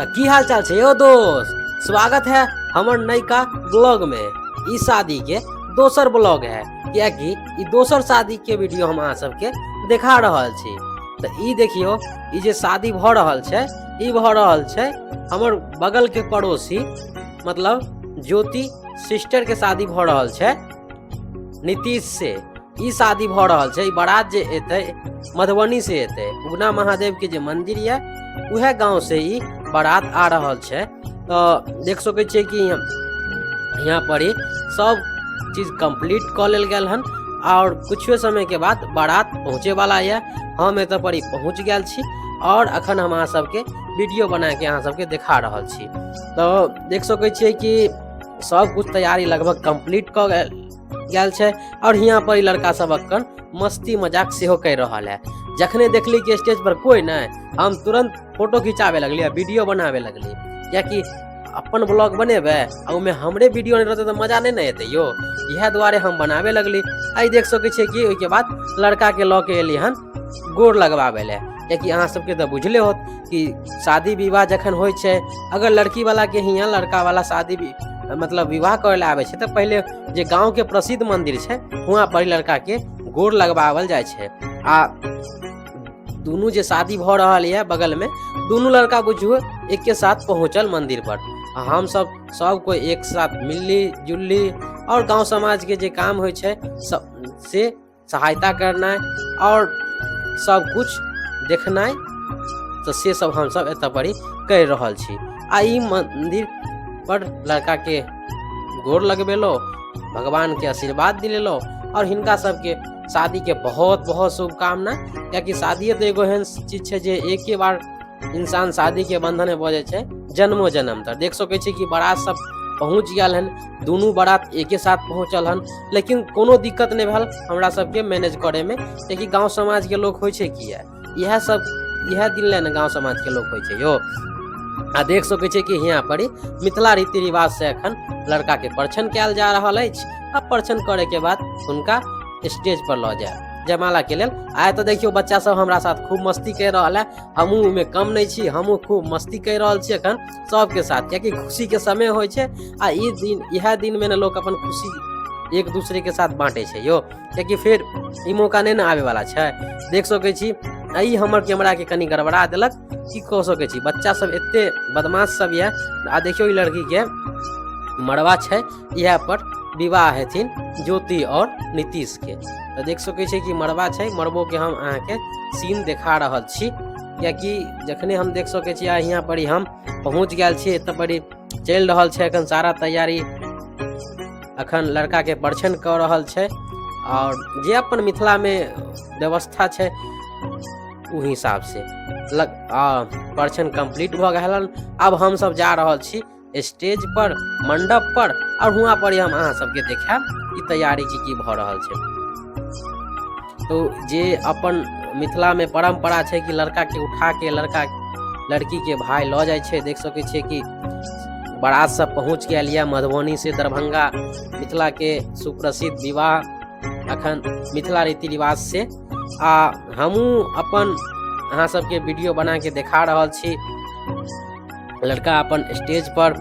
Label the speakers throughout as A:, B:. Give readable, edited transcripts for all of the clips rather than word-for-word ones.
A: तो की हाल चाल है यो दोस्त, स्वागत है हमर नयका ब्लॉग में। ई शादी के दोसर ब्लॉग है, क्या कि ई दोसर शादी के वीडियो हम अहाँ सबके देखा रहल छी। तो ई देखियो, ई जे शादी भ रहल छै, ई भ रहल छै हमर बगल के पड़ोसी मतलब ज्योति सिस्टर के शादी भ रहल छै नीतीश से। ई शादी भ रहल छै, ई बारात जे एते मधुबनी से एते, उगना महादेव के जे मंदिर है उहे गांव से ई बारात आ रहल छै। तो देख सकै छियै कि यहाँ पर ही सब चीज कंप्लीट क लेल गेल हन और कुछ समय के बाद बारात पहुँचे वाला है। हम एत पर पहुँच गए छी और अखन हम अहाँ सबके वीडियो बना के अहाँ सबके देखा रहल छी। तो देख सकै छियै कि सब कुछ तैयारी लगभग कंप्लीट क गेल छै और यहाँ पर लड़का सब अखन मस्ती मजाक सेहो कर रहल है। जखने देखली कि स्टेज पर कोई नहीं, हम तुरंत फोटो खिंचावे लगली, वीडियो बनावे लगली, क्योंकि अपन ब्लॉग बनेबे और में हमरे वीडियो नहीं रहते तो मजा नहीं ना अते यो, यह द्वारे हम बनावे लगली। आई देख सकै छियै कि ओके बाद लड़का के लऽ के एली हन गोर लगवावे ले, क्योंकि अहाँ सबके तो बुझले होत कि शादी विवाह जखन होइ छै, अगर लड़की वाला के हियाँ लड़का वाला शादी मतलब विवाह करे ला आवे छै तो पहले जे गांव के प्रसिद्ध मंदिर छै वहाँ पर लड़का के गोर लगवावल जाय छै। आ दोनों जे शादी भ रहल है बगल में, दोनों लड़का बुझू एक के साथ पहुँचल मंदिर पर। हम सब कोई एक साथ मिलली जुलली और गांव समाज के जे काम होइ छै सब से सहायता करना और सब कुछ देखना, तो से सब हम सब एत पर कर रहल छी। आ ई मंदिर पर लड़का के गोर लगबेलो, भगवान के आशीर्वाद दिलेलो और हिनका सबके शादी के बहुत बहुत शुभकामना। क्योंकि शादी तो एगो एहन चीज है जे एक ही बार इंसान शादी के बंधन में बजे छै जन्मों जन्म तक। देख सकै छी कि बारात सब पहुँच गया हन, दोनों बारात एक साथ पहुँचल हन, लेकिन कोनो दिक्कत नहीं भेल हमरा सबके मैनेज करे में, क्योंकि गाँव समाज के लोग होइ छै कि यह सब यह दिन ले गाँव समाज के लोग होइ छै यो। आ देख सकै छी कि यहाँ पर मिथिला रीति रिवाज से अखन लड़का के परछन कयल जा रहा है। अब परछन करे के बाद उनका स्टेज पर लऽ जाए जयमाला के लेल। आए तो देखियो बच्चा सब हमरा साथ खूब मस्ती कर रहा है, हमू में कम नहीं छी, हमू खूब मस्ती कर रहा छी अखन सबके साथ, क्योंकि खुशी के समय होइ छै। आ यह दिन में न लोग अपन खुशी एक दूसरे के साथ बांटे छै यो, क्योंकि फिर ई मौका नहीं न आवे वाला छै। देख सकै छी आई हमर कैमरा के कनी गड़बड़ा देलक, की कह सकै छी, बच्चा सब एते बदमाश सब है। आ देखियो ई लड़की के मड़वा छै, यह पर विवाह हेथिन ज्योति और नीतीश के। तो देख सकै छी कि मड़वा छै, मड़बो के हम अहाँ के सीन देखा रहल छी, क्योंकि जखने हम देख सकै छी यहाँ पर हम पहुँच गए छी, एत पर चल रहल छै अखन सारा तैयारी, अखन लड़का के परछन कर रहल छै और जे अपन मिथिला में व्यवस्था छै उ हिसाब से परछन कंप्लीट भ गए। अब हम सब जा रहल छी स्टेज पर, मंडप पर, और वहाँ पर हम अहाँ सबके देखा कि तैयारी की भ रहल छै। तो जे अपन मिथिला में परंपरा छै कि लड़का के उठा के लड़की के भाई ल जाय छै। देख सकै छियै कि बारात सब पहुँच गया लिया मधुबनी से दरभंगा, मिथिला के सुप्रसिद्ध विवाह अखन मिथिला रीति रिवाज से। आ हमू अपन अहाँ सबके वीडियो बना के देखा रहल छी लड़का अपन स्टेज पर।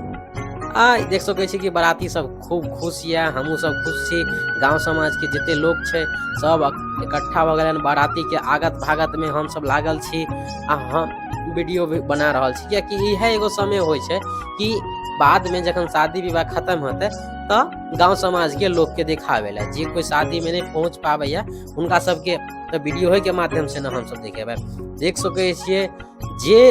A: देख सकै छी कि बाराती सब खूब खुश है, हमू सब खुश छी, गांव समाज के जते लोग छै सब इकट्ठा भ गए बाराती के आगत भागत में हम सब लागल छी। आ हम वीडियो भी बना रहल छी, क्योंकि यह एगो समय होइ छै कि बाद में जखन शादी विवाह खत्म होते तो गांव समाज के लोग के दिखावे ला, जे कोई शादी में नहीं पहुँच पावे उनका सबके तो वीडियो के माध्यम से न हम सब देखेबे। देख सकै छियै जे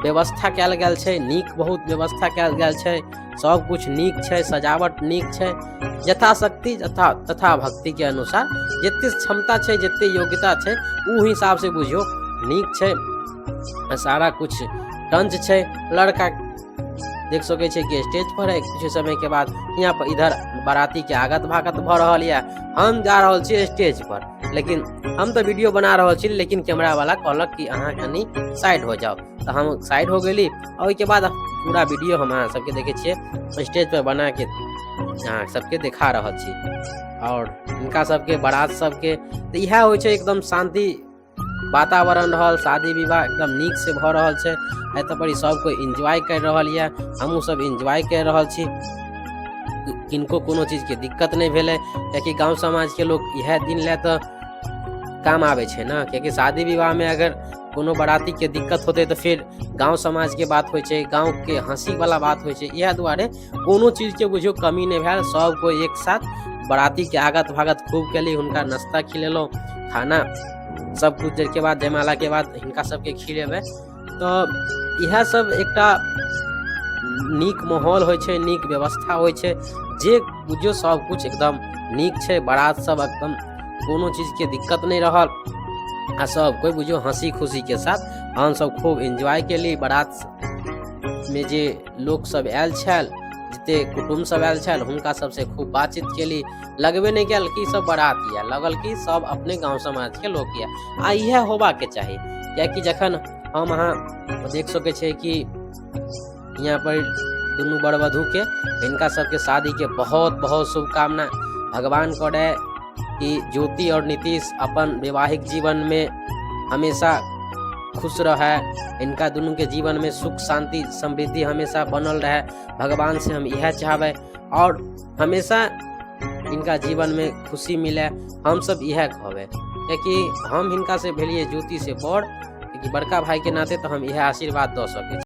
A: व्यवस्था कयल गेल छै, नीक बहुत व्यवस्था कयल गेल छै, सब कुछ नीक छै, सजावट नीक छै, यथाशक्ति तथा भक्ति के अनुसार जते क्षमता छै जते योग्यता छै उ हिसाब से बुझियो नीक छै, सारा कुछ टंच छै। लड़का देख सकै छै कि स्टेज पर है, कुछ समय के बाद यहाँ पर इधर बाराती के आगत भागत भ रहल है। हम जा रहल छी स्टेज पर, लेकिन हम तो वीडियो बना रहल छी, लेकिन कैमरा वाला कहलक कि अहाँ कनी साइड हो जाओ, तो हम साइड हो गई और उसके बाद पूरा वीडियो हम अहाँ सबके देखे छियै स्टेज पर बना के अहाँ सबके दिखा रहल छी। और इनका सबके बारात सबके तो यह होइ छै एकदम शांति वातावरण रहल, शादी विवाह एकदम नीक से भऽ रहल छै। एतऽ पर सब कोई एंजॉय कर रहल ये, हमहूँ सब एंजॉय कर रहल छी। किनको कोनो चीज के दिक्कत नहीं भेलै, कियाकि गांव समाज के लोग यह दिन ले तो काम आवे छै ना। कियाकि शादी विवाह में अगर कोनो बराती के दिक्कत होते तो फिर गांव समाज के बात होइ छै, गांव के हंसी वाला बात होइ छै। इएह दुआरे कोनो चीज के बुझियो कमी नहीं भेल, सब कोई एक साथ बराती के आगत भागत खूब केली, हुनका नाश्ता खिलेलहुँ, खाना सब कुछ देर के बाद जयमाला के बाद हिनका सबके खिलेबै। तो इएह सब एकटा नीक माहौल होइ छै, नीक व्यवस्था होइ छै, जे बुझियो सब कुछ एकदम नीक छै। बारात सब एकदम कोनो चीज के दिक्कत नहीं रहल, आ सब कोई बुझियो हंसी खुशी के साथ हम सब खूब एंजॉय केली। बारात में जे लोग सब आयल छल, जते कुटुम्ब सब आयल छल, हुनका सबसे खूब बातचीत केली। लगबे नहीं कल कि सब बारात या, लगल कि सब अपने गांव समाज के लोग या। आ इएह होबा के चाही, कियाकि जखन हम अहाँ देख सके छै कि यहाँ पर दुनू वर वधू के इनका सबके शादी के बहुत बहुत शुभकामना। भगवान करे कि ज्योति और नीतीश अपन वैवाहिक जीवन में हमेशा खुश रहे, इनका दोनों के जीवन में सुख शांति समृद्धि हमेशा बनल रहे। भगवान से हम यह चाहबे, और हमेशा इनका जीवन में खुशी मिले, हम सब यह कहबे। क्योंकि हम इनका से भेलिए ज्योति से बड़, क्योंकि बड़का भाई के नाते तो हम यह आशीर्वाद दे सके।